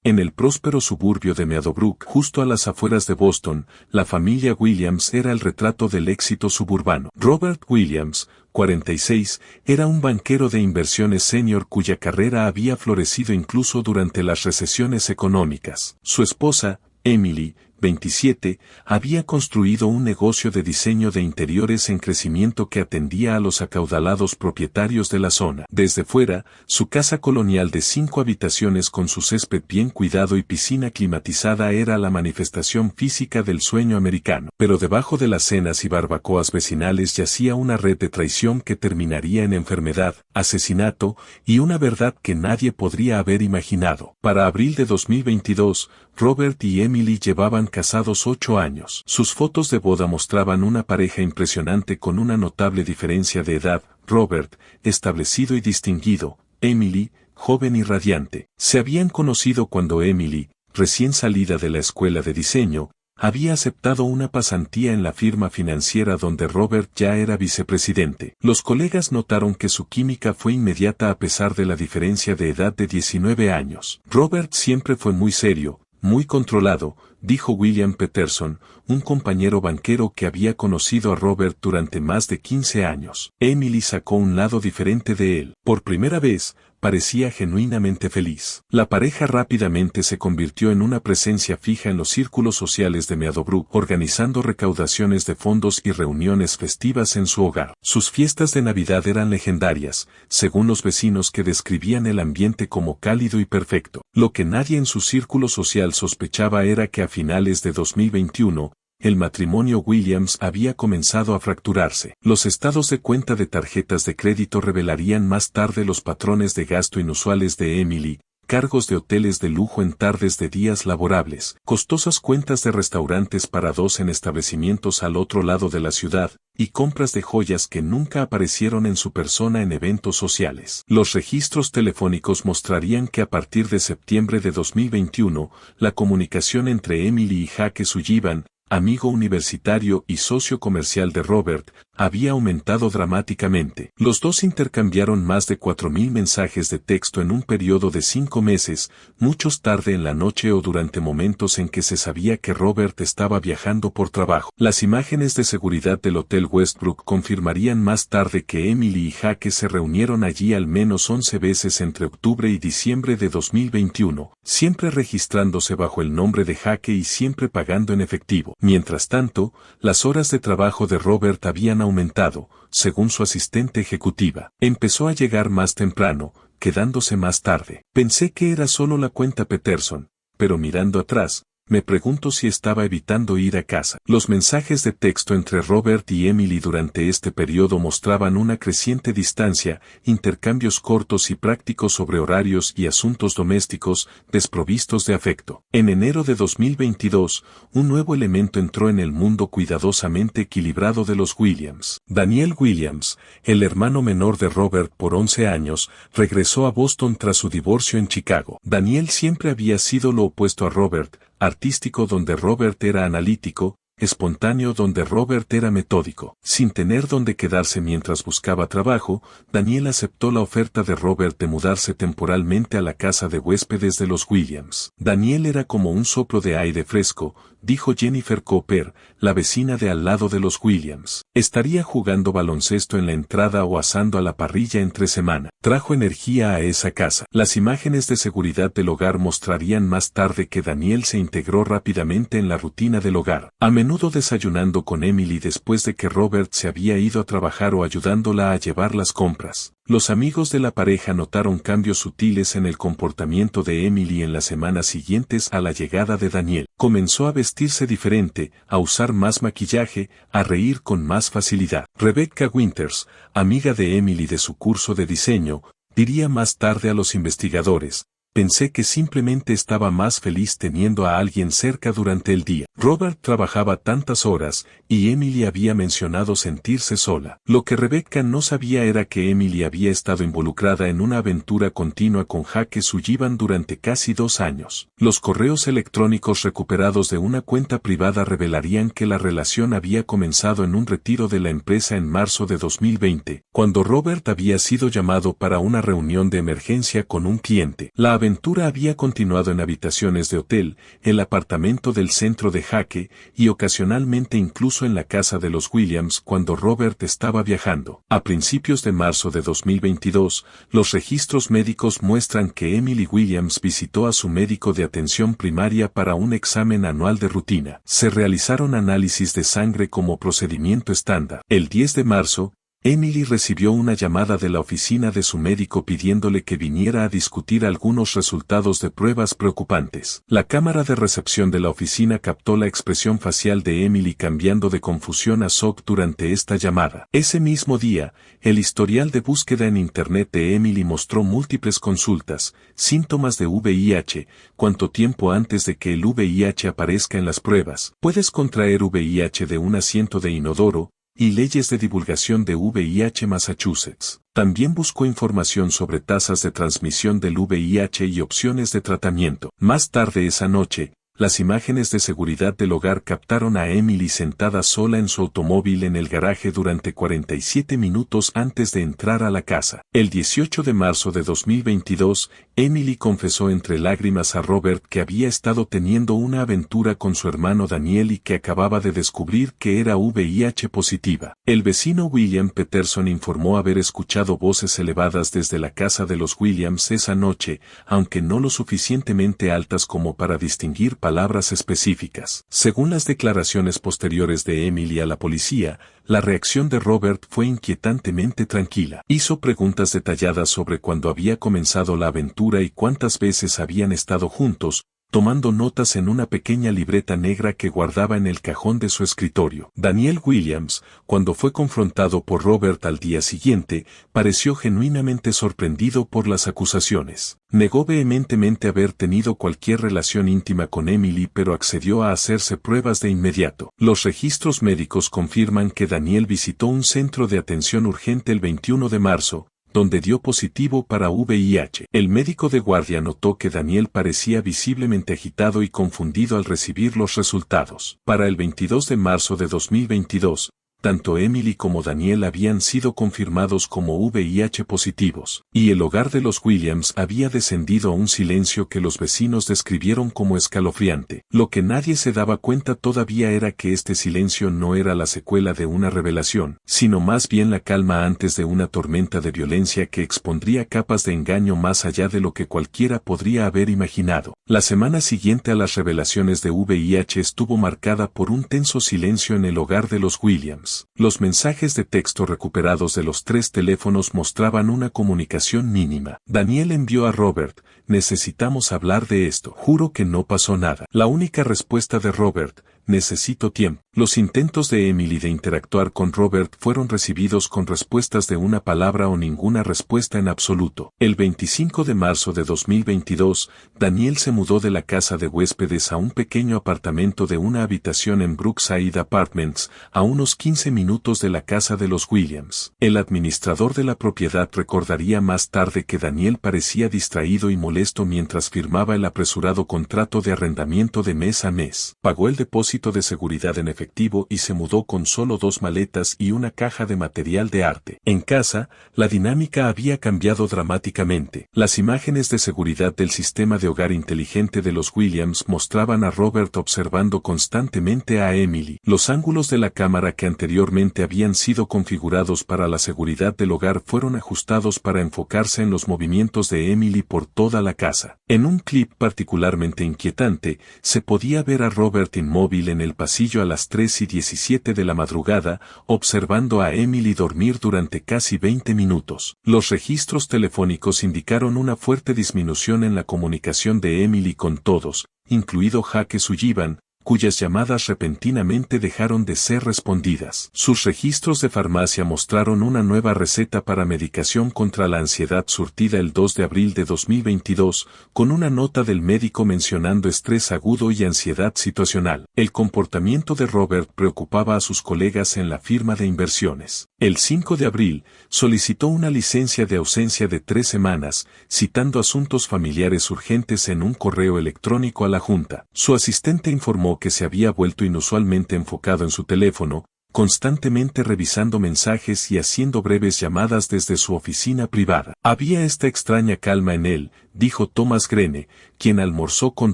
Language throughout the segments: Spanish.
En el próspero suburbio de Meadowbrook, justo a las afueras de Boston, la familia Williams era el retrato del éxito suburbano. Robert Williams, 46, era un banquero de inversiones senior cuya carrera había florecido incluso durante las recesiones económicas. Su esposa, Emily, 27, había construido un negocio de diseño de interiores en crecimiento que atendía a los acaudalados propietarios de la zona. Desde fuera, su casa colonial de 5 habitaciones con su césped bien cuidado y piscina climatizada era la manifestación física del sueño americano. Pero debajo de las cenas y barbacoas vecinales yacía una red de traición que terminaría en enfermedad, asesinato y una verdad que nadie podría haber imaginado. Para abril de 2022, Robert y Emily llevaban casados 8 años. Sus fotos de boda mostraban una pareja impresionante con una notable diferencia de edad. Robert, establecido y distinguido, Emily, joven y radiante. Se habían conocido cuando Emily, recién salida de la escuela de diseño, había aceptado una pasantía en la firma financiera donde Robert ya era vicepresidente. Los colegas notaron que su química fue inmediata a pesar de la diferencia de edad de 19 años. Robert siempre fue muy serio, muy controlado, dijo William Peterson, un compañero banquero que había conocido a Robert durante más de 15 años. Emily sacó un lado diferente de él. Por primera vez, parecía genuinamente feliz. La pareja rápidamente se convirtió en una presencia fija en los círculos sociales de Meadowbrook, organizando recaudaciones de fondos y reuniones festivas en su hogar. Sus fiestas de Navidad eran legendarias, según los vecinos que describían el ambiente como cálido y perfecto. Lo que nadie en su círculo social sospechaba era que a finales de 2021, el matrimonio Williams había comenzado a fracturarse. Los estados de cuenta de tarjetas de crédito revelarían más tarde los patrones de gasto inusuales de Emily, cargos de hoteles de lujo en tardes de días laborables, costosas cuentas de restaurantes para 2 en establecimientos al otro lado de la ciudad, y compras de joyas que nunca aparecieron en su persona en eventos sociales. Los registros telefónicos mostrarían que a partir de septiembre de 2021, la comunicación entre Emily y Jake Sullivan, amigo universitario y socio comercial de Robert, había aumentado dramáticamente. Los dos intercambiaron más de 4.000 mensajes de texto en un periodo de 5 meses, muchos tarde en la noche o durante momentos en que se sabía que Robert estaba viajando por trabajo. Las imágenes de seguridad del Hotel Westbrook confirmarían más tarde que Emily y Jake se reunieron allí al menos 11 veces entre octubre y diciembre de 2021, siempre registrándose bajo el nombre de Jake y siempre pagando en efectivo. Mientras tanto, las horas de trabajo de Robert habían aumentado, según su asistente ejecutiva. Empezó a llegar más temprano, quedándose más tarde. Pensé que era solo la cuenta Peterson, pero mirando atrás, me pregunto si estaba evitando ir a casa. Los mensajes de texto entre Robert y Emily durante este periodo mostraban una creciente distancia, intercambios cortos y prácticos sobre horarios y asuntos domésticos, desprovistos de afecto. En enero de 2022, un nuevo elemento entró en el mundo cuidadosamente equilibrado de los Williams. Daniel Williams, el hermano menor de Robert por 11 años, regresó a Boston tras su divorcio en Chicago. Daniel siempre había sido lo opuesto a Robert, artístico donde Robert era analítico, espontáneo donde Robert era metódico. Sin tener donde quedarse mientras buscaba trabajo, Daniel aceptó la oferta de Robert de mudarse temporalmente a la casa de huéspedes de los Williams. Daniel era como un soplo de aire fresco, dijo Jennifer Cooper, la vecina de al lado de los Williams. Estaría jugando baloncesto en la entrada o asando a la parrilla entre semana. Trajo energía a esa casa. Las imágenes de seguridad del hogar mostrarían más tarde que Daniel se integró rápidamente en la rutina del hogar, a menudo desayunando con Emily después de que Robert se había ido a trabajar o ayudándola a llevar las compras. Los amigos de la pareja notaron cambios sutiles en el comportamiento de Emily en las semanas siguientes a la llegada de Daniel. Comenzó a vestirse diferente, a usar más maquillaje, a reír con más facilidad. Rebecca Winters, amiga de Emily de su curso de diseño, diría más tarde a los investigadores: pensé que simplemente estaba más feliz teniendo a alguien cerca durante el día. Robert trabajaba tantas horas, y Emily había mencionado sentirse sola. Lo que Rebecca no sabía era que Emily había estado involucrada en una aventura continua con Jake Sullivan durante casi 2 años. Los correos electrónicos recuperados de una cuenta privada revelarían que la relación había comenzado en un retiro de la empresa en marzo de 2020, cuando Robert había sido llamado para una reunión de emergencia con un cliente. La aventura había continuado en habitaciones de hotel, el apartamento del centro de Jaque, y ocasionalmente incluso en la casa de los Williams cuando Robert estaba viajando. A principios de marzo de 2022, los registros médicos muestran que Emily Williams visitó a su médico de atención primaria para un examen anual de rutina. Se realizaron análisis de sangre como procedimiento estándar. El 10 de marzo, Emily recibió una llamada de la oficina de su médico pidiéndole que viniera a discutir algunos resultados de pruebas preocupantes. La cámara de recepción de la oficina captó la expresión facial de Emily cambiando de confusión a shock durante esta llamada. Ese mismo día, el historial de búsqueda en Internet de Emily mostró múltiples consultas, síntomas de VIH, cuánto tiempo antes de que el VIH aparezca en las pruebas. Puedes contraer VIH de un asiento de inodoro, y leyes de divulgación de VIH Massachusetts. También buscó información sobre tasas de transmisión del VIH y opciones de tratamiento. Más tarde esa noche, las imágenes de seguridad del hogar captaron a Emily sentada sola en su automóvil en el garaje durante 47 minutos antes de entrar a la casa. El 18 de marzo de 2022, Emily confesó entre lágrimas a Robert que había estado teniendo una aventura con su hermano Daniel y que acababa de descubrir que era VIH positiva. El vecino William Peterson informó haber escuchado voces elevadas desde la casa de los Williams esa noche, aunque no lo suficientemente altas como para distinguir palabras específicas. Según las declaraciones posteriores de Emily a la policía, la reacción de Robert fue inquietantemente tranquila. Hizo preguntas detalladas sobre cuándo había comenzado la aventura y cuántas veces habían estado juntos, tomando notas en una pequeña libreta negra que guardaba en el cajón de su escritorio. Daniel Williams, cuando fue confrontado por Robert al día siguiente, pareció genuinamente sorprendido por las acusaciones. Negó vehementemente haber tenido cualquier relación íntima con Emily, pero accedió a hacerse pruebas de inmediato. Los registros médicos confirman que Daniel visitó un centro de atención urgente el 21 de marzo, donde dio positivo para VIH. El médico de guardia notó que Daniel parecía visiblemente agitado y confundido al recibir los resultados. Para el 22 de marzo de 2022, tanto Emily como Daniel habían sido confirmados como VIH positivos, y el hogar de los Williams había descendido a un silencio que los vecinos describieron como escalofriante. Lo que nadie se daba cuenta todavía era que este silencio no era la secuela de una revelación, sino más bien la calma antes de una tormenta de violencia que expondría capas de engaño más allá de lo que cualquiera podría haber imaginado. La semana siguiente a las revelaciones de VIH estuvo marcada por un tenso silencio en el hogar de los Williams. Los mensajes de texto recuperados de los 3 teléfonos mostraban una comunicación mínima. Daniel envió a Robert: necesitamos hablar de esto. Juro que no pasó nada. La única respuesta de Robert: necesito tiempo. Los intentos de Emily de interactuar con Robert fueron recibidos con respuestas de una palabra o ninguna respuesta en absoluto. El 25 de marzo de 2022, Daniel se mudó de la casa de huéspedes a un pequeño apartamento de una habitación en Brookside Apartments, a unos 15 minutos de la casa de los Williams. El administrador de la propiedad recordaría más tarde que Daniel parecía distraído y molesto mientras firmaba el apresurado contrato de arrendamiento de mes a mes. Pagó el depósito de seguridad en efectivo y se mudó con solo 2 maletas y una caja de material de arte. En casa, la dinámica había cambiado dramáticamente. Las imágenes de seguridad del sistema de hogar inteligente de los Williams mostraban a Robert observando constantemente a Emily. Los ángulos de la cámara que anteriormente habían sido configurados para la seguridad del hogar fueron ajustados para enfocarse en los movimientos de Emily por toda la casa. En un clip particularmente inquietante, se podía ver a Robert inmóvil en el pasillo a las 3:17 de la madrugada, observando a Emily dormir durante casi 20 minutos. Los registros telefónicos indicaron una fuerte disminución en la comunicación de Emily con todos, incluido Jaque Sullivan, cuyas llamadas repentinamente dejaron de ser respondidas. Sus registros de farmacia mostraron una nueva receta para medicación contra la ansiedad surtida el 2 de abril de 2022, con una nota del médico mencionando estrés agudo y ansiedad situacional. El comportamiento de Robert preocupaba a sus colegas en la firma de inversiones. El 5 de abril, solicitó una licencia de ausencia de 3 semanas, citando asuntos familiares urgentes en un correo electrónico a la junta. Su asistente informó que se había vuelto inusualmente enfocado en su teléfono, constantemente revisando mensajes y haciendo breves llamadas desde su oficina privada. Había esta extraña calma en él, dijo Thomas Greene, quien almorzó con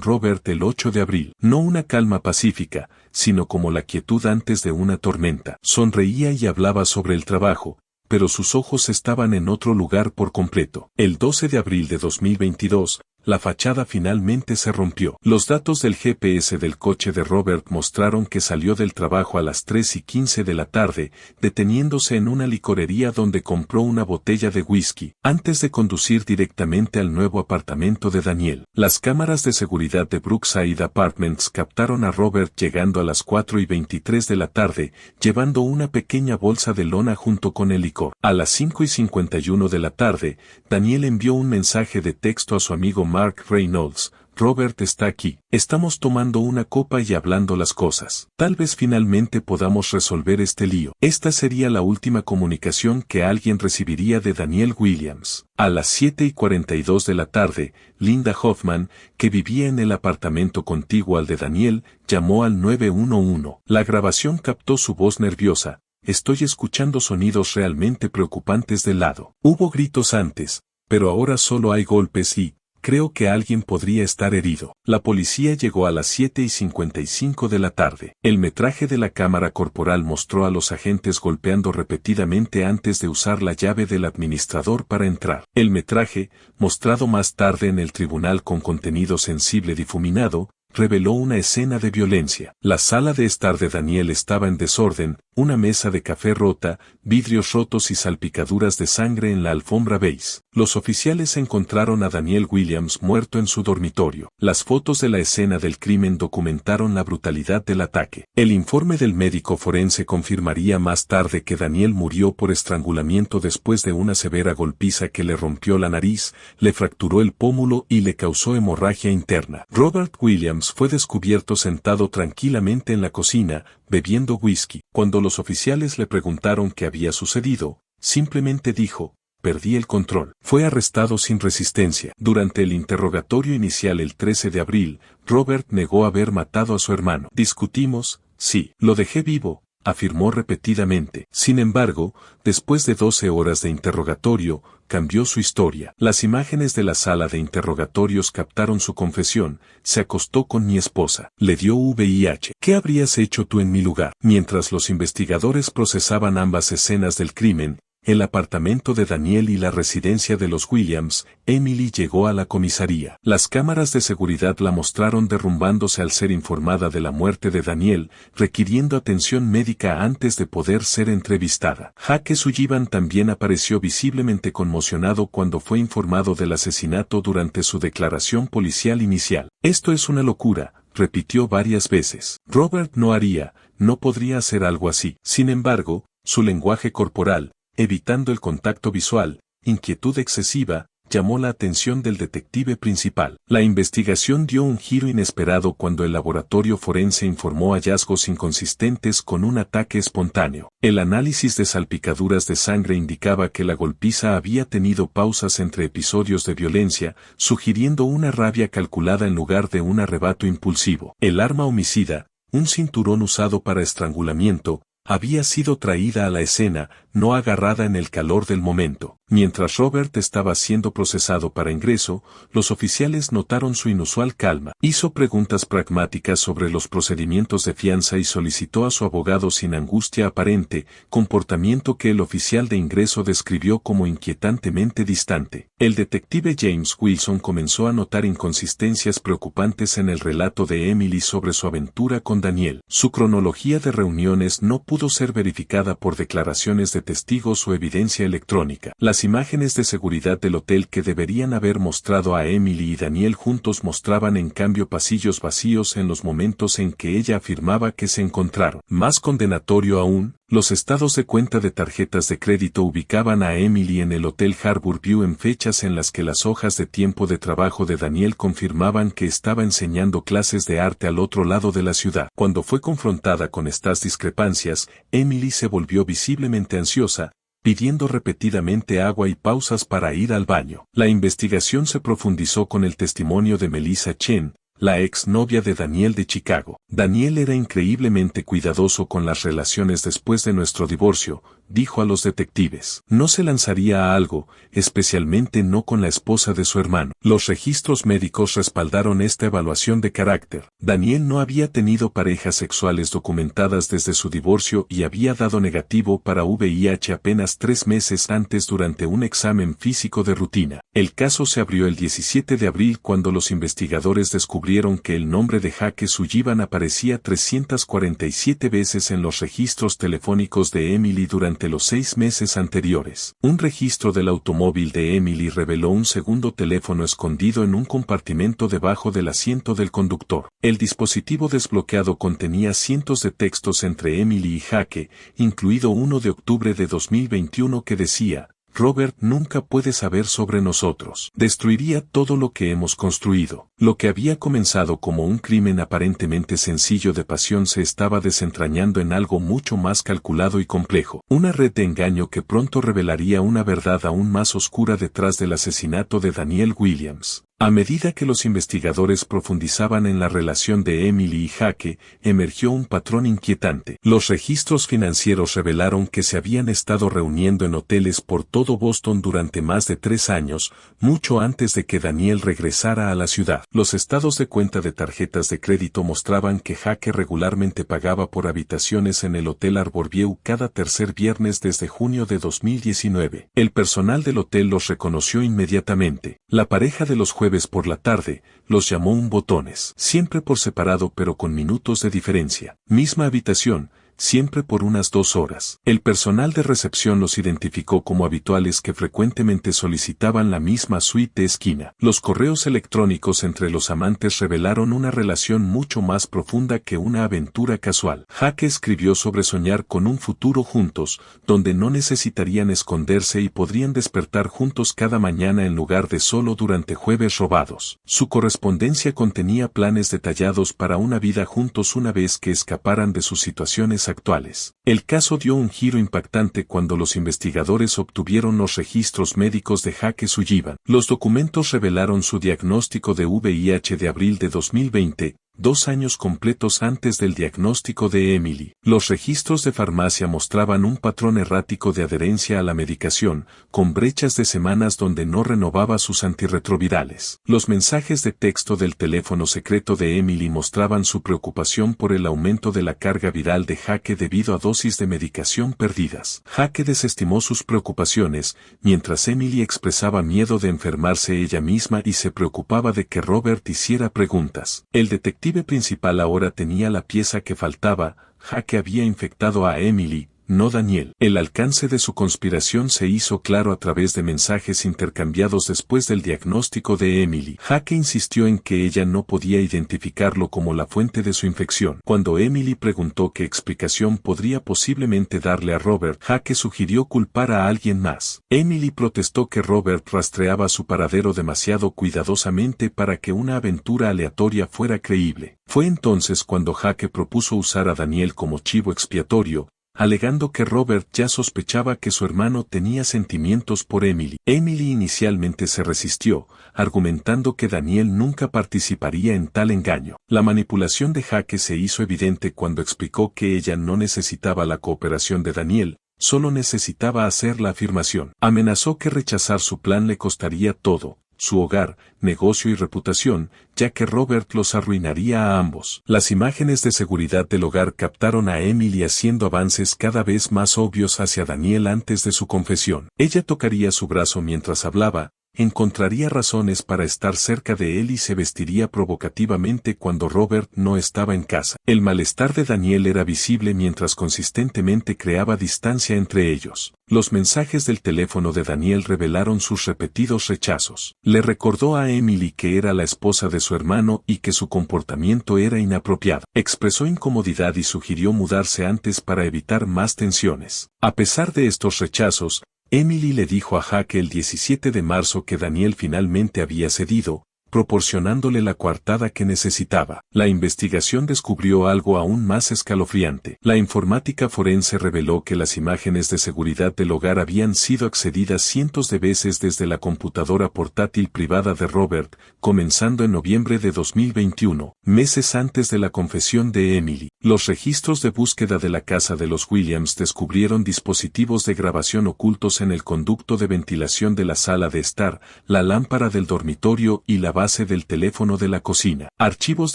Robert el 8 de abril. No una calma pacífica, sino como la quietud antes de una tormenta. Sonreía y hablaba sobre el trabajo, pero sus ojos estaban en otro lugar por completo. El 12 de abril de 2022, la fachada finalmente se rompió. Los datos del GPS del coche de Robert mostraron que salió del trabajo a las 3:15 de la tarde, deteniéndose en una licorería donde compró una botella de whisky, antes de conducir directamente al nuevo apartamento de Daniel. Las cámaras de seguridad de Brookside Apartments captaron a Robert llegando a las 4:23 de la tarde, llevando una pequeña bolsa de lona junto con el licor. A las 5:51 de la tarde, Daniel envió un mensaje de texto a su amigo Mark Reynolds: Robert está aquí, estamos tomando una copa y hablando las cosas. Tal vez finalmente podamos resolver este lío. Esta sería la última comunicación que alguien recibiría de Daniel Williams. A las 7:42 de la tarde, Linda Hoffman, que vivía en el apartamento contiguo al de Daniel, llamó al 911. La grabación captó su voz nerviosa: estoy escuchando sonidos realmente preocupantes del lado. Hubo gritos antes, pero ahora solo hay golpes y creo que alguien podría estar herido. La policía llegó a las 7:55 de la tarde. El metraje de la cámara corporal mostró a los agentes golpeando repetidamente antes de usar la llave del administrador para entrar. El metraje, mostrado más tarde en el tribunal con contenido sensible difuminado, reveló una escena de violencia. La sala de estar de Daniel estaba en desorden, una mesa de café rota, vidrios rotos y salpicaduras de sangre en la alfombra beige. Los oficiales encontraron a Daniel Williams muerto en su dormitorio. Las fotos de la escena del crimen documentaron la brutalidad del ataque. El informe del médico forense confirmaría más tarde que Daniel murió por estrangulamiento después de una severa golpiza que le rompió la nariz, le fracturó el pómulo y le causó hemorragia interna. Robert Williams fue descubierto sentado tranquilamente en la cocina, bebiendo whisky. Cuando los oficiales le preguntaron qué había sucedido, simplemente dijo: perdí el control. Fue arrestado sin resistencia. Durante el interrogatorio inicial el 13 de abril, Robert negó haber matado a su hermano. Discutimos, sí, lo dejé vivo, afirmó repetidamente. Sin embargo, después de 12 horas de interrogatorio, cambió su historia. Las imágenes de la sala de interrogatorios captaron su confesión: se acostó con mi esposa, le dio VIH. ¿Qué habrías hecho tú en mi lugar? Mientras los investigadores procesaban ambas escenas del crimen, el apartamento de Daniel y la residencia de los Williams, Emily llegó a la comisaría. Las cámaras de seguridad la mostraron derrumbándose al ser informada de la muerte de Daniel, requiriendo atención médica antes de poder ser entrevistada. Jake Sullivan también apareció visiblemente conmocionado cuando fue informado del asesinato durante su declaración policial inicial. Esto es una locura, repitió varias veces. Robert no podría hacer algo así. Sin embargo, su lenguaje corporal, evitando el contacto visual, inquietud excesiva, llamó la atención del detective principal. La investigación dio un giro inesperado cuando el laboratorio forense informó hallazgos inconsistentes con un ataque espontáneo. El análisis de salpicaduras de sangre indicaba que la golpiza había tenido pausas entre episodios de violencia, sugiriendo una rabia calculada en lugar de un arrebato impulsivo. El arma homicida, un cinturón usado para estrangulamiento, había sido traída a la escena, no agarrada en el calor del momento. Mientras Robert estaba siendo procesado para ingreso, los oficiales notaron su inusual calma. Hizo preguntas pragmáticas sobre los procedimientos de fianza y solicitó a su abogado sin angustia aparente, comportamiento que el oficial de ingreso describió como inquietantemente distante. El detective James Wilson comenzó a notar inconsistencias preocupantes en el relato de Emily sobre su aventura con Daniel. Su cronología de reuniones no pudo ser verificada por declaraciones de testigos o evidencia electrónica. Las imágenes de seguridad del hotel que deberían haber mostrado a Emily y Daniel juntos mostraban en cambio pasillos vacíos en los momentos en que ella afirmaba que se encontraron. Más condenatorio aún, los estados de cuenta de tarjetas de crédito ubicaban a Emily en el Hotel Harbour View en fechas en las que las hojas de tiempo de trabajo de Daniel confirmaban que estaba enseñando clases de arte al otro lado de la ciudad. Cuando fue confrontada con estas discrepancias, Emily se volvió visiblemente ansiosa, pidiendo repetidamente agua y pausas para ir al baño. La investigación se profundizó con el testimonio de Melissa Chen, la ex-novia de Daniel de Chicago. Daniel era increíblemente cuidadoso con las relaciones después de nuestro divorcio, dijo a los detectives. No se lanzaría a algo, especialmente no con la esposa de su hermano. Los registros médicos respaldaron esta evaluación de carácter. Daniel no había tenido parejas sexuales documentadas desde su divorcio y había dado negativo para VIH apenas 3 meses antes durante un examen físico de rutina. El caso se abrió el 17 de abril cuando los investigadores descubrieron que el nombre de Jake Sullivan aparecía 347 veces en los registros telefónicos de Emily durante los 6 meses anteriores. Un registro del automóvil de Emily reveló un segundo teléfono escondido en un compartimento debajo del asiento del conductor. El dispositivo desbloqueado contenía cientos de textos entre Emily y Jake, incluido uno de octubre de 2021 que decía: Robert nunca puede saber sobre nosotros. Destruiría todo lo que hemos construido. Lo que había comenzado como un crimen aparentemente sencillo de pasión se estaba desentrañando en algo mucho más calculado y complejo. Una red de engaño que pronto revelaría una verdad aún más oscura detrás del asesinato de Daniel Williams. A medida que los investigadores profundizaban en la relación de Emily y Jake, emergió un patrón inquietante. Los registros financieros revelaron que se habían estado reuniendo en hoteles por todo Boston durante más de 3 años, mucho antes de que Daniel regresara a la ciudad. Los estados de cuenta de tarjetas de crédito mostraban que Jake regularmente pagaba por habitaciones en el Hotel Arborview cada tercer viernes desde junio de 2019. El personal del hotel los reconoció inmediatamente. La pareja de los jueves por la tarde, los llamó un botones. Siempre por separado pero con minutos de diferencia. Misma habitación, siempre por unas 2 horas. El personal de recepción los identificó como habituales que frecuentemente solicitaban la misma suite de esquina. Los correos electrónicos entre los amantes revelaron una relación mucho más profunda que una aventura casual. Jake escribió sobre soñar con un futuro juntos, donde no necesitarían esconderse y podrían despertar juntos cada mañana en lugar de solo durante jueves robados. Su correspondencia contenía planes detallados para una vida juntos una vez que escaparan de sus situaciones actuales. El caso dio un giro impactante cuando los investigadores obtuvieron los registros médicos de Jake Sullivan. Los documentos revelaron su diagnóstico de VIH de abril de 2020, 2 años completos antes del diagnóstico de Emily. Los registros de farmacia mostraban un patrón errático de adherencia a la medicación, con brechas de semanas donde no renovaba sus antirretrovirales. Los mensajes de texto del teléfono secreto de Emily mostraban su preocupación por el aumento de la carga viral de Jake debido a dosis de medicación perdidas. Jake desestimó sus preocupaciones, mientras Emily expresaba miedo de enfermarse ella misma y se preocupaba de que Robert hiciera preguntas. El detective principal ahora tenía la pieza que faltaba. Jake había infectado a Emily, no Daniel. El alcance de su conspiración se hizo claro a través de mensajes intercambiados después del diagnóstico de Emily. Jake insistió en que ella no podía identificarlo como la fuente de su infección. Cuando Emily preguntó qué explicación podría posiblemente darle a Robert, Jake sugirió culpar a alguien más. Emily protestó que Robert rastreaba su paradero demasiado cuidadosamente para que una aventura aleatoria fuera creíble. Fue entonces cuando Jake propuso usar a Daniel como chivo expiatorio, alegando que Robert ya sospechaba que su hermano tenía sentimientos por Emily. Emily inicialmente se resistió, argumentando que Daniel nunca participaría en tal engaño. La manipulación de Jake se hizo evidente cuando explicó que ella no necesitaba la cooperación de Daniel, solo necesitaba hacer la afirmación. Amenazó que rechazar su plan le costaría todo: su hogar, negocio y reputación, ya que Robert los arruinaría a ambos. Las imágenes de seguridad del hogar captaron a Emily haciendo avances cada vez más obvios hacia Daniel antes de su confesión. Ella tocaría su brazo mientras hablaba, encontraría razones para estar cerca de él y se vestiría provocativamente cuando Robert no estaba en casa. El malestar de Daniel era visible mientras consistentemente creaba distancia entre ellos. Los mensajes del teléfono de Daniel revelaron sus repetidos rechazos. Le recordó a Emily que era la esposa de su hermano y que su comportamiento era inapropiado. Expresó incomodidad y sugirió mudarse antes para evitar más tensiones. A pesar de estos rechazos, Emily le dijo a Jake el 17 de marzo que Daniel finalmente había cedido, proporcionándole la coartada que necesitaba. La investigación descubrió algo aún más escalofriante. La informática forense reveló que las imágenes de seguridad del hogar habían sido accedidas cientos de veces desde la computadora portátil privada de Robert, comenzando en noviembre de 2021, meses antes de la confesión de Emily. Los registros de búsqueda de la casa de los Williams descubrieron dispositivos de grabación ocultos en el conducto de ventilación de la sala de estar, la lámpara del dormitorio y la base del teléfono de la cocina. Archivos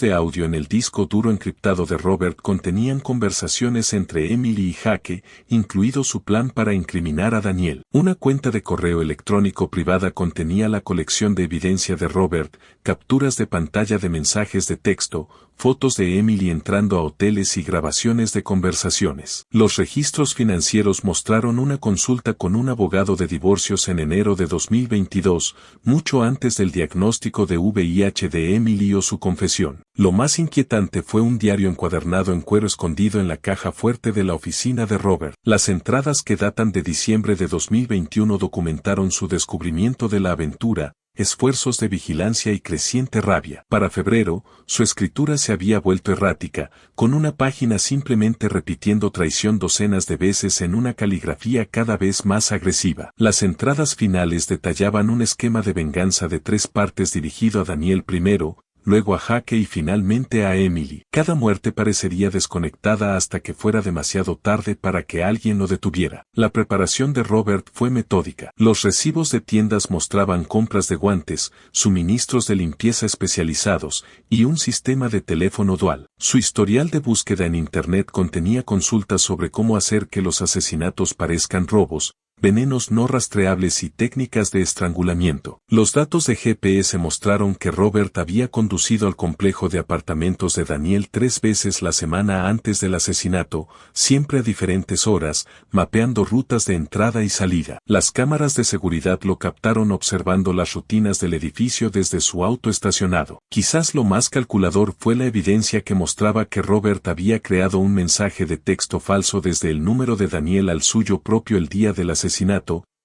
de audio en el disco duro encriptado de Robert contenían conversaciones entre Emily y Jake, incluido su plan para incriminar a Daniel. Una cuenta de correo electrónico privada contenía la colección de evidencia de Robert, capturas de pantalla de mensajes de texto, fotos de Emily entrando a hoteles y grabaciones de conversaciones. Los registros financieros mostraron una consulta con un abogado de divorcios en enero de 2022, mucho antes del diagnóstico de VIH de Emily o su confesión. Lo más inquietante fue un diario encuadernado en cuero escondido en la caja fuerte de la oficina de Robert. Las entradas que datan de diciembre de 2021 documentaron su descubrimiento de la aventura, esfuerzos de vigilancia y creciente rabia. Para febrero, su escritura se había vuelto errática, con una página simplemente repitiendo traición docenas de veces en una caligrafía cada vez más agresiva. Las entradas finales detallaban un esquema de venganza de 3 partes dirigido a Daniel primero, luego a Jake y finalmente a Emily. Cada muerte parecería desconectada hasta que fuera demasiado tarde para que alguien lo detuviera. La preparación de Robert fue metódica. Los recibos de tiendas mostraban compras de guantes, suministros de limpieza especializados y un sistema de teléfono dual. Su historial de búsqueda en Internet contenía consultas sobre cómo hacer que los asesinatos parezcan robos, venenos no rastreables y técnicas de estrangulamiento. Los datos de GPS mostraron que Robert había conducido al complejo de apartamentos de Daniel 3 veces la semana antes del asesinato, siempre a diferentes horas, mapeando rutas de entrada y salida. Las cámaras de seguridad lo captaron observando las rutinas del edificio desde su auto estacionado. Quizás lo más calculador fue la evidencia que mostraba que Robert había creado un mensaje de texto falso desde el número de Daniel al suyo propio el día del asesinato,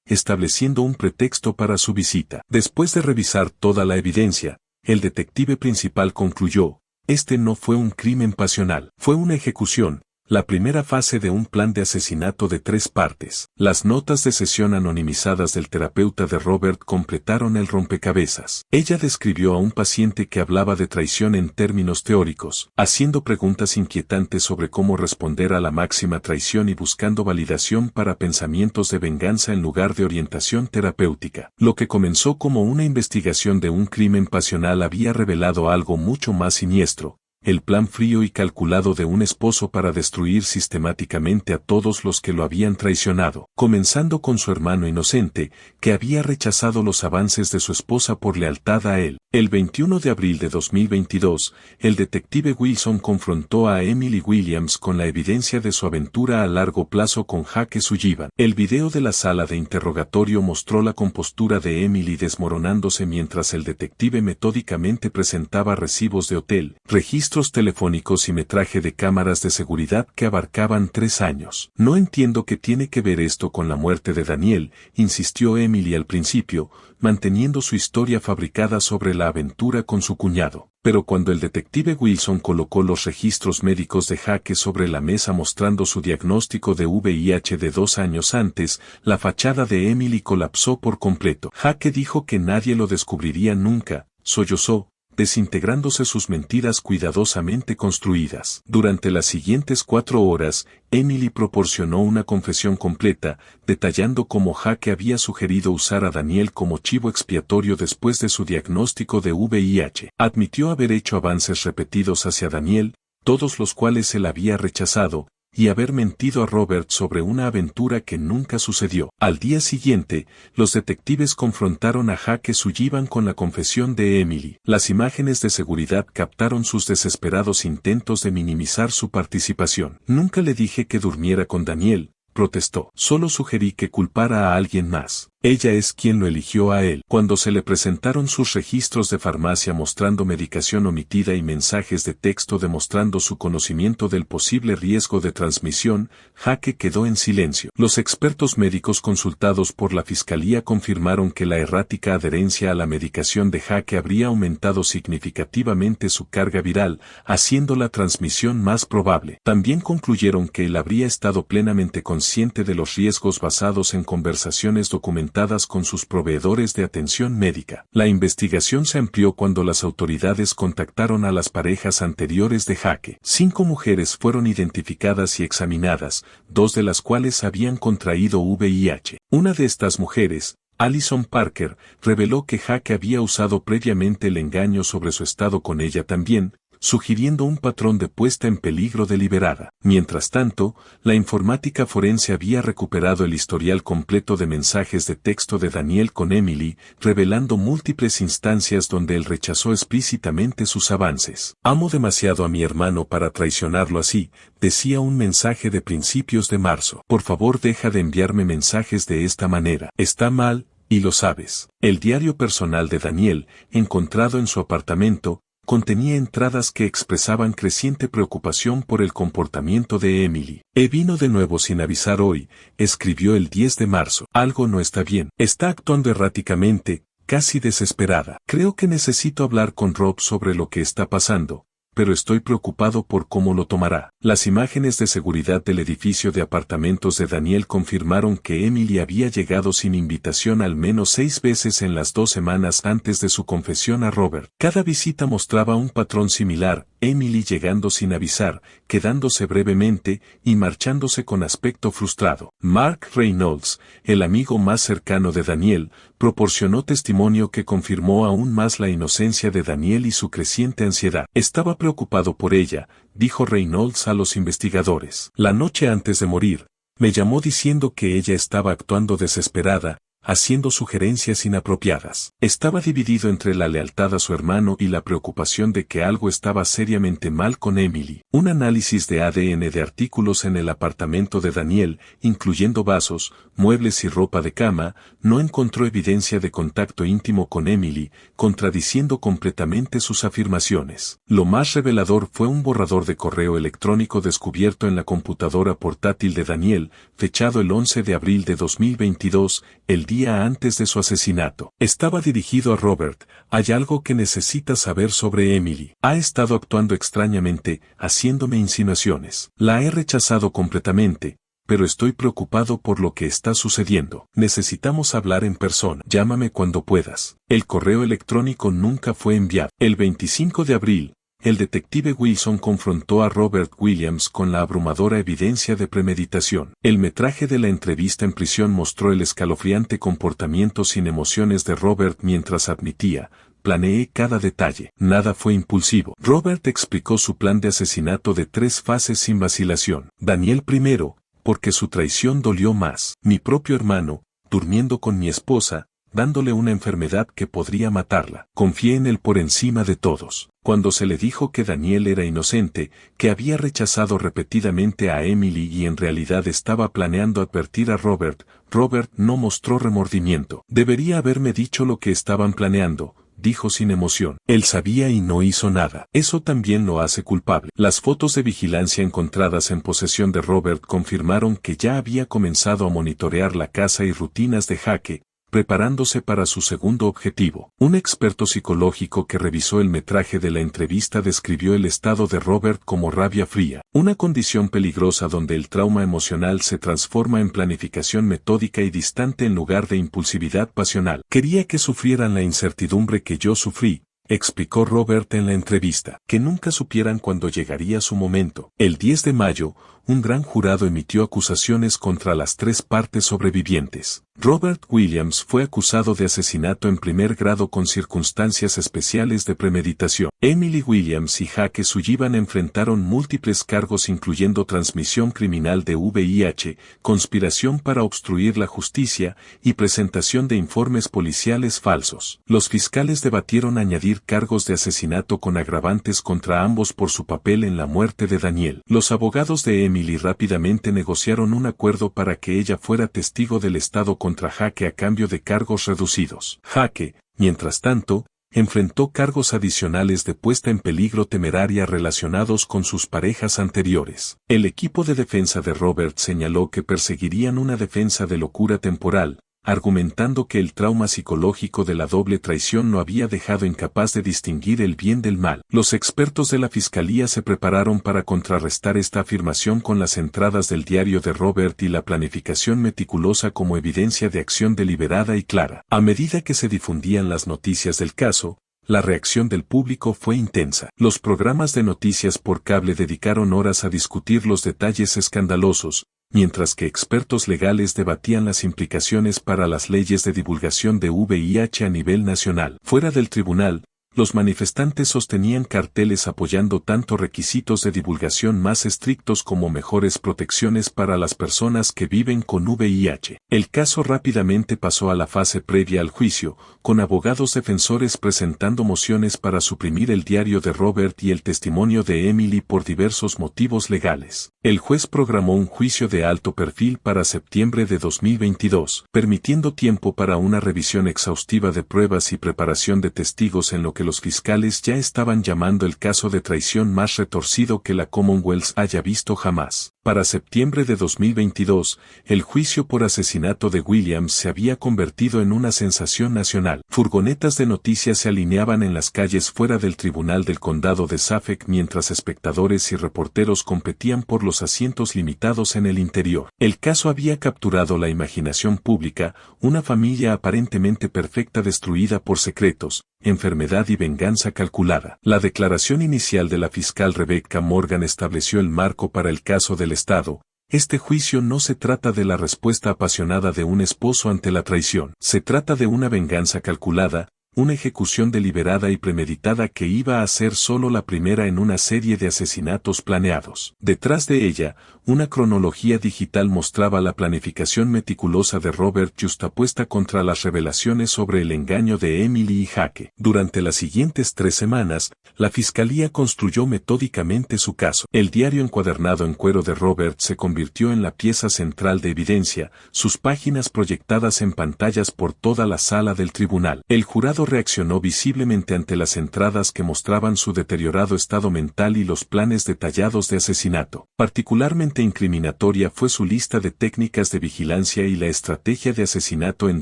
estableciendo un pretexto para su visita. Después de revisar toda la evidencia, el detective principal concluyó: este no fue un crimen pasional, fue una ejecución, la primera fase de un plan de asesinato de 3 partes. Las notas de sesión anonimizadas del terapeuta de Robert completaron el rompecabezas. Ella describió a un paciente que hablaba de traición en términos teóricos, haciendo preguntas inquietantes sobre cómo responder a la máxima traición y buscando validación para pensamientos de venganza en lugar de orientación terapéutica. Lo que comenzó como una investigación de un crimen pasional había revelado algo mucho más siniestro: el plan frío y calculado de un esposo para destruir sistemáticamente a todos los que lo habían traicionado, comenzando con su hermano inocente, que había rechazado los avances de su esposa por lealtad a él. El 21 de abril de 2022, el detective Wilson confrontó a Emily Williams con la evidencia de su aventura a largo plazo con Jake Sullivan. El video de la sala de interrogatorio mostró la compostura de Emily desmoronándose mientras el detective metódicamente presentaba recibos de hotel, registros telefónicos y metraje de cámaras de seguridad que abarcaban 3 años. No entiendo qué tiene que ver esto con la muerte de Daniel, insistió Emily al principio, manteniendo su historia fabricada sobre la aventura con su cuñado. Pero cuando el detective Wilson colocó los registros médicos de Jake sobre la mesa mostrando su diagnóstico de VIH de 2 años antes, la fachada de Emily colapsó por completo. Jake dijo que nadie lo descubriría nunca, sollozó, desintegrándose sus mentiras cuidadosamente construidas. Durante las siguientes 4 horas, Emily proporcionó una confesión completa, detallando cómo Jake había sugerido usar a Daniel como chivo expiatorio después de su diagnóstico de VIH. Admitió haber hecho avances repetidos hacia Daniel, todos los cuales él había rechazado, y haber mentido a Robert sobre una aventura que nunca sucedió. Al día siguiente, los detectives confrontaron a Jake Sullivan con la confesión de Emily. Las imágenes de seguridad captaron sus desesperados intentos de minimizar su participación. Nunca le dije que durmiera con Daniel, protestó. Solo sugerí que culpara a alguien más. Ella es quien lo eligió a él. Cuando se le presentaron sus registros de farmacia mostrando medicación omitida y mensajes de texto demostrando su conocimiento del posible riesgo de transmisión, Jake quedó en silencio. Los expertos médicos consultados por la fiscalía confirmaron que la errática adherencia a la medicación de Jake habría aumentado significativamente su carga viral, haciendo la transmisión más probable. También concluyeron que él habría estado plenamente consciente de los riesgos basados en conversaciones documentadas con sus proveedores de atención médica. La investigación se amplió cuando las autoridades contactaron a las parejas anteriores de Jake. 5 mujeres fueron identificadas y examinadas, 2 de las cuales habían contraído VIH. Una de estas mujeres, Alison Parker, reveló que Jake había usado previamente el engaño sobre su estado con ella también, sugiriendo un patrón de puesta en peligro deliberada. Mientras tanto, la informática forense había recuperado el historial completo de mensajes de texto de Daniel con Emily, revelando múltiples instancias donde él rechazó explícitamente sus avances. Amo demasiado a mi hermano para traicionarlo así, decía un mensaje de principios de marzo. Por favor, deja de enviarme mensajes de esta manera. Está mal, y lo sabes. El diario personal de Daniel, encontrado en su apartamento, contenía entradas que expresaban creciente preocupación por el comportamiento de Emily. Vino de nuevo sin avisar hoy, escribió el 10 de marzo. Algo no está bien. Está actuando erráticamente, casi desesperada. Creo que necesito hablar con Rob sobre lo que está pasando, pero estoy preocupado por cómo lo tomará. Las imágenes de seguridad del edificio de apartamentos de Daniel confirmaron que Emily había llegado sin invitación al menos 6 veces en las 2 semanas antes de su confesión a Robert. Cada visita mostraba un patrón similar, Emily llegando sin avisar, quedándose brevemente y marchándose con aspecto frustrado. Mark Reynolds, el amigo más cercano de Daniel, proporcionó testimonio que confirmó aún más la inocencia de Daniel y su creciente ansiedad. Estaba preocupado por ella, dijo Reynolds a los investigadores. La noche antes de morir, me llamó diciendo que ella estaba actuando desesperada, haciendo sugerencias inapropiadas. Estaba dividido entre la lealtad a su hermano y la preocupación de que algo estaba seriamente mal con Emily. Un análisis de ADN de artículos en el apartamento de Daniel, incluyendo vasos, muebles y ropa de cama, no encontró evidencia de contacto íntimo con Emily, contradiciendo completamente sus afirmaciones. Lo más revelador fue un borrador de correo electrónico descubierto en la computadora portátil de Daniel, fechado el 11 de abril de 2022, el día antes de su asesinato. Estaba dirigido a Robert. Hay algo que necesitas saber sobre Emily. Ha estado actuando extrañamente, haciéndome insinuaciones. La he rechazado completamente, pero estoy preocupado por lo que está sucediendo. Necesitamos hablar en persona. Llámame cuando puedas. El correo electrónico nunca fue enviado. El 25 de abril, el detective Wilson confrontó a Robert Williams con la abrumadora evidencia de premeditación. El metraje de la entrevista en prisión mostró el escalofriante comportamiento sin emociones de Robert mientras admitía: planeé cada detalle. Nada fue impulsivo. Robert explicó su plan de asesinato de 3 fases sin vacilación. Daniel primero, porque su traición dolió más. Mi propio hermano, durmiendo con mi esposa, dándole una enfermedad que podría matarla. Confié en él por encima de todos. Cuando se le dijo que Daniel era inocente, que había rechazado repetidamente a Emily y en realidad estaba planeando advertir a Robert, Robert no mostró remordimiento. Debería haberme dicho lo que estaban planeando, dijo sin emoción. Él sabía y no hizo nada. Eso también lo hace culpable. Las fotos de vigilancia encontradas en posesión de Robert confirmaron que ya había comenzado a monitorear la casa y rutinas de Jake, preparándose para su segundo objetivo. Un experto psicológico que revisó el metraje de la entrevista describió el estado de Robert como rabia fría, una condición peligrosa donde el trauma emocional se transforma en planificación metódica y distante en lugar de impulsividad pasional. Quería que sufrieran la incertidumbre que yo sufrí, explicó Robert en la entrevista, que nunca supieran cuándo llegaría su momento. El 10 de mayo, un gran jurado emitió acusaciones contra las 3 partes sobrevivientes. Robert Williams fue acusado de asesinato en primer grado con circunstancias especiales de premeditación. Emily Williams y Jake Sullivan enfrentaron múltiples cargos incluyendo transmisión criminal de VIH, conspiración para obstruir la justicia y presentación de informes policiales falsos. Los fiscales debatieron añadir cargos de asesinato con agravantes contra ambos por su papel en la muerte de Daniel. Los abogados de Emily Emily rápidamente negociaron un acuerdo para que ella fuera testigo del Estado contra Jake a cambio de cargos reducidos. Jake, mientras tanto, enfrentó cargos adicionales de puesta en peligro temeraria relacionados con sus parejas anteriores. El equipo de defensa de Robert señaló que perseguirían una defensa de locura temporal, argumentando que el trauma psicológico de la doble traición lo había dejado incapaz de distinguir el bien del mal. Los expertos de la fiscalía se prepararon para contrarrestar esta afirmación con las entradas del diario de Robert y la planificación meticulosa como evidencia de acción deliberada y clara. A medida que se difundían las noticias del caso, la reacción del público fue intensa. Los programas de noticias por cable dedicaron horas a discutir los detalles escandalosos, mientras que expertos legales debatían las implicaciones para las leyes de divulgación de VIH a nivel nacional. Fuera del tribunal, los manifestantes sostenían carteles apoyando tanto requisitos de divulgación más estrictos como mejores protecciones para las personas que viven con VIH. El caso rápidamente pasó a la fase previa al juicio, con abogados defensores presentando mociones para suprimir el diario de Robert y el testimonio de Emily por diversos motivos legales. El juez programó un juicio de alto perfil para septiembre de 2022, permitiendo tiempo para una revisión exhaustiva de pruebas y preparación de testigos en lo que los fiscales ya estaban llamando el caso de traición más retorcido que la Commonwealth haya visto jamás. Para septiembre de 2022, el juicio por asesinato de Williams se había convertido en una sensación nacional. Furgonetas de noticias se alineaban en las calles fuera del tribunal del condado de Suffolk mientras espectadores y reporteros competían por los asientos limitados en el interior. El caso había capturado la imaginación pública, una familia aparentemente perfecta destruida por secretos, enfermedad y venganza calculada. La declaración inicial de la fiscal Rebecca Morgan estableció el marco para el caso del Estado. Este juicio no se trata de la respuesta apasionada de un esposo ante la traición. Se trata de una venganza calculada, una ejecución deliberada y premeditada que iba a ser solo la primera en una serie de asesinatos planeados. Detrás de ella, una cronología digital mostraba la planificación meticulosa de Robert justapuesta contra las revelaciones sobre el engaño de Emily y Jake. Durante las siguientes 3 semanas, la fiscalía construyó metódicamente su caso. El diario encuadernado en cuero de Robert se convirtió en la pieza central de evidencia, sus páginas proyectadas en pantallas por toda la sala del tribunal. El jurado reaccionó visiblemente ante las entradas que mostraban su deteriorado estado mental y los planes detallados de asesinato. Particularmente incriminatoria fue su lista de técnicas de vigilancia y la estrategia de asesinato en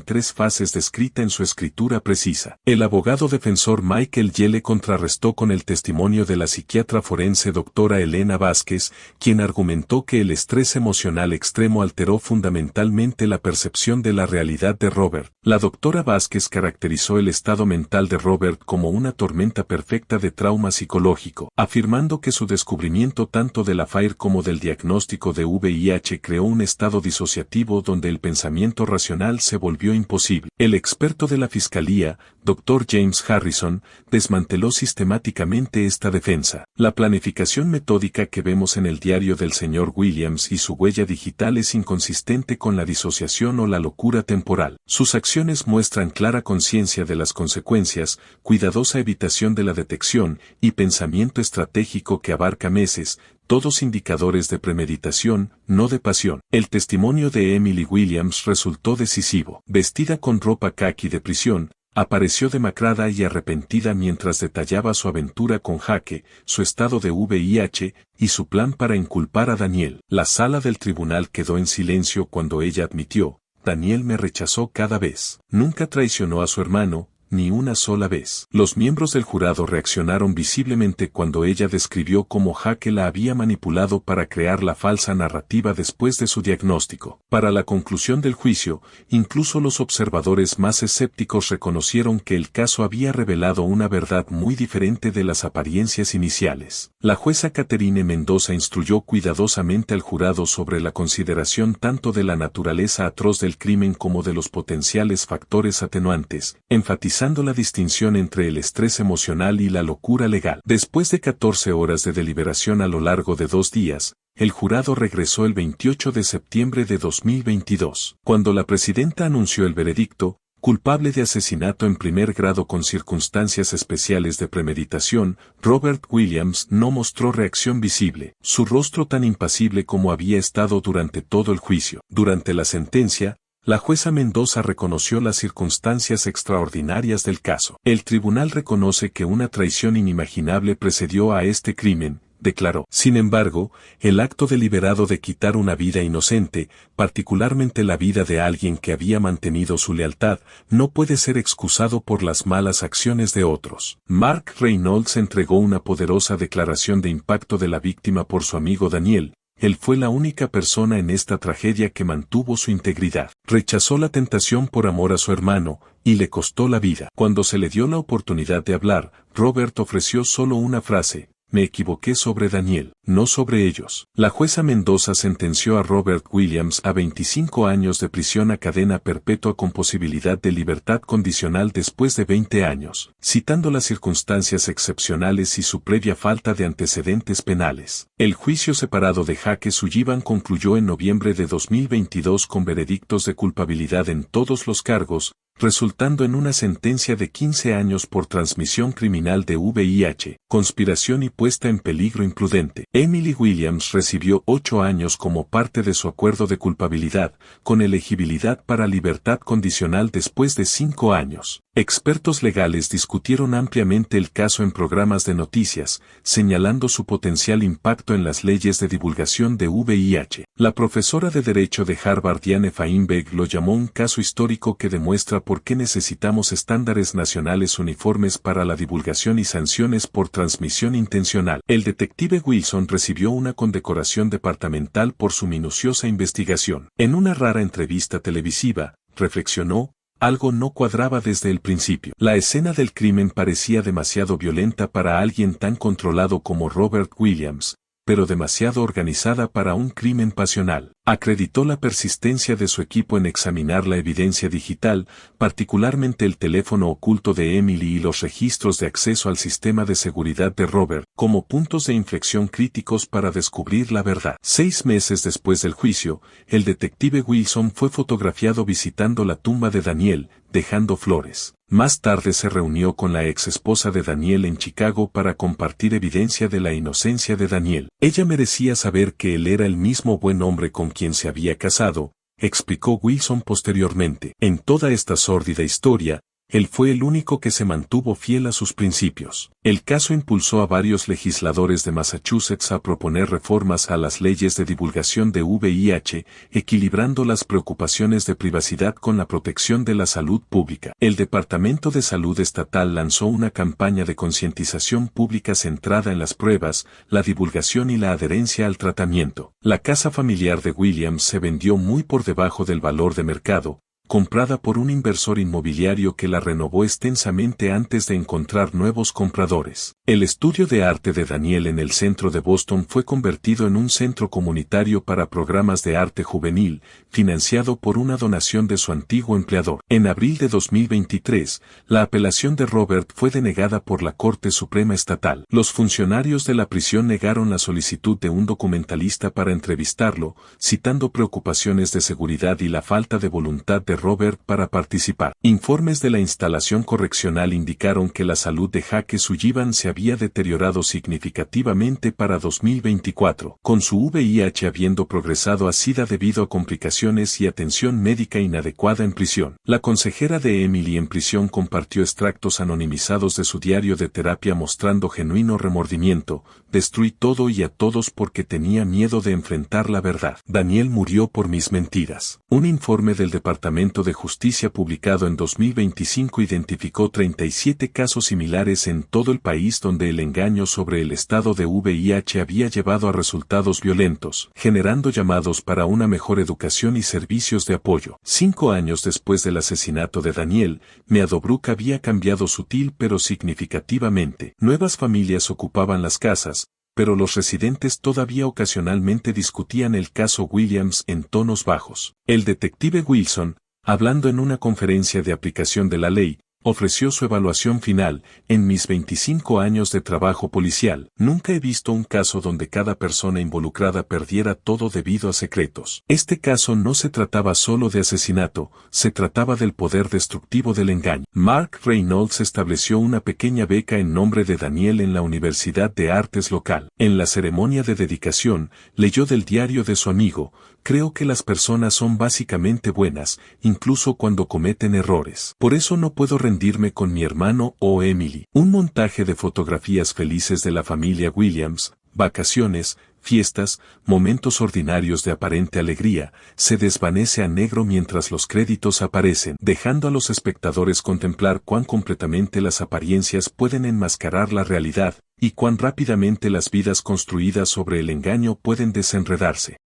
3 fases descrita en su escritura precisa. El abogado defensor Michael Yelle contrarrestó con el testimonio de la psiquiatra forense doctora Elena Vázquez, quien argumentó que el estrés emocional extremo alteró fundamentalmente la percepción de la realidad de Robert. La doctora Vázquez caracterizó el estado mental de Robert como una tormenta perfecta de trauma psicológico, afirmando que su descubrimiento tanto de la FAIR como del diagnóstico de VIH creó un estado disociativo donde el pensamiento racional se volvió imposible. El experto de la fiscalía, Dr. James Harrison, desmanteló sistemáticamente esta defensa. La planificación metódica que vemos en el diario del señor Williams y su huella digital es inconsistente con la disociación o la locura temporal. Sus acciones muestran clara conciencia de las consecuencias, cuidadosa evitación de la detección y pensamiento estratégico que abarca meses, todos indicadores de premeditación, no de pasión. El testimonio de Emily Williams resultó decisivo. Vestida con ropa caqui de prisión, apareció demacrada y arrepentida mientras detallaba su aventura con Jake, su estado de VIH y su plan para inculpar a Daniel. La sala del tribunal quedó en silencio cuando ella admitió: Daniel me rechazó cada vez. Nunca traicionó a su hermano, ni una sola vez. Los miembros del jurado reaccionaron visiblemente cuando ella describió cómo Jake la había manipulado para crear la falsa narrativa después de su diagnóstico. Para la conclusión del juicio, incluso los observadores más escépticos reconocieron que el caso había revelado una verdad muy diferente de las apariencias iniciales. La jueza Caterine Mendoza instruyó cuidadosamente al jurado sobre la consideración tanto de la naturaleza atroz del crimen como de los potenciales factores atenuantes, enfatizando la distinción entre el estrés emocional y la locura legal. Después de 14 horas de deliberación a lo largo de 2 días, el jurado regresó el 28 de septiembre de 2022. Cuando la presidenta anunció el veredicto, Culpable de asesinato en primer grado con circunstancias especiales de premeditación, Robert Williams no mostró reacción visible, su rostro tan impasible como había estado durante todo el juicio. Durante la sentencia, la jueza Mendoza reconoció las circunstancias extraordinarias del caso. El tribunal reconoce que una traición inimaginable precedió a este crimen, declaró. Sin embargo, el acto deliberado de quitar una vida inocente, particularmente la vida de alguien que había mantenido su lealtad, no puede ser excusado por las malas acciones de otros. Mark Reynolds entregó una poderosa declaración de impacto de la víctima por su amigo Daniel. Él fue la única persona en esta tragedia que mantuvo su integridad. Rechazó la tentación por amor a su hermano, y le costó la vida. Cuando se le dio la oportunidad de hablar, Robert ofreció solo una frase: me equivoqué sobre Daniel, no sobre ellos. La jueza Mendoza sentenció a Robert Williams a 25 años de prisión a cadena perpetua con posibilidad de libertad condicional después de 20 años, citando las circunstancias excepcionales y su previa falta de antecedentes penales. El juicio separado de Jake Sullivan concluyó en noviembre de 2022 con veredictos de culpabilidad en todos los cargos, resultando en una sentencia de 15 años por transmisión criminal de VIH, conspiración y puesta en peligro imprudente. Emily Williams recibió 8 años como parte de su acuerdo de culpabilidad, con elegibilidad para libertad condicional después de 5 años. Expertos legales discutieron ampliamente el caso en programas de noticias, señalando su potencial impacto en las leyes de divulgación de VIH. La profesora de Derecho de Harvard Dianne Feinberg lo llamó un caso histórico que demuestra por qué necesitamos estándares nacionales uniformes para la divulgación y sanciones por transmisión intencional. El detective Wilson recibió una condecoración departamental por su minuciosa investigación. En una rara entrevista televisiva, reflexionó: algo no cuadraba desde el principio. La escena del crimen parecía demasiado violenta para alguien tan controlado como Robert Williams, pero demasiado organizada para un crimen pasional. Acreditó la persistencia de su equipo en examinar la evidencia digital, particularmente el teléfono oculto de Emily y los registros de acceso al sistema de seguridad de Robert, como puntos de inflexión críticos para descubrir la verdad. 6 meses después del juicio, el detective Wilson fue fotografiado visitando la tumba de Daniel, dejando flores. Más tarde se reunió con la ex esposa de Daniel en Chicago para compartir evidencia de la inocencia de Daniel. Ella merecía saber que él era el mismo buen hombre con quien se había casado, explicó Wilson posteriormente. En toda esta sórdida historia, él fue el único que se mantuvo fiel a sus principios. El caso impulsó a varios legisladores de Massachusetts a proponer reformas a las leyes de divulgación de VIH, equilibrando las preocupaciones de privacidad con la protección de la salud pública. El Departamento de Salud Estatal lanzó una campaña de concientización pública centrada en las pruebas, la divulgación y la adherencia al tratamiento. La casa familiar de Williams se vendió muy por debajo del valor de mercado, comprada por un inversor inmobiliario que la renovó extensamente antes de encontrar nuevos compradores. El estudio de arte de Daniel en el centro de Boston fue convertido en un centro comunitario para programas de arte juvenil, financiado por una donación de su antiguo empleador. En abril de 2023, la apelación de Robert fue denegada por la Corte Suprema Estatal. Los funcionarios de la prisión negaron la solicitud de un documentalista para entrevistarlo, citando preocupaciones de seguridad y la falta de voluntad de Robert para participar. Informes de la instalación correccional indicaron que la salud de Jake Sullivan se había deteriorado significativamente para 2024, con su VIH habiendo progresado a SIDA debido a complicaciones y atención médica inadecuada en prisión. La consejera de Emily en prisión compartió extractos anonimizados de su diario de terapia mostrando genuino remordimiento: destruí todo y a todos porque tenía miedo de enfrentar la verdad. Daniel murió por mis mentiras. Un informe del Departamento de Justicia publicado en 2025 identificó 37 casos similares en todo el país donde el engaño sobre el estado de VIH había llevado a resultados violentos, generando llamados para una mejor educación y servicios de apoyo. 5 años después del asesinato de Daniel, Meadowbrook había cambiado sutil pero significativamente. Nuevas familias ocupaban las casas, pero los residentes todavía ocasionalmente discutían el caso Williams en tonos bajos. El detective Wilson, hablando en una conferencia de aplicación de la ley, Ofreció su evaluación final. En mis 25 años de trabajo policial, nunca he visto un caso donde cada persona involucrada perdiera todo debido a secretos. Este caso no se trataba solo de asesinato, se trataba del poder destructivo del engaño. Mark Reynolds estableció una pequeña beca en nombre de Daniel en la Universidad de Artes local. En la ceremonia de dedicación, leyó del diario de su amigo: creo que las personas son básicamente buenas, incluso cuando cometen errores. Por eso no puedo rendirme con mi hermano o Emily. Un montaje de fotografías felices de la familia Williams, vacaciones, fiestas, momentos ordinarios de aparente alegría, se desvanece a negro mientras los créditos aparecen, dejando a los espectadores contemplar cuán completamente las apariencias pueden enmascarar la realidad, y cuán rápidamente las vidas construidas sobre el engaño pueden desenredarse.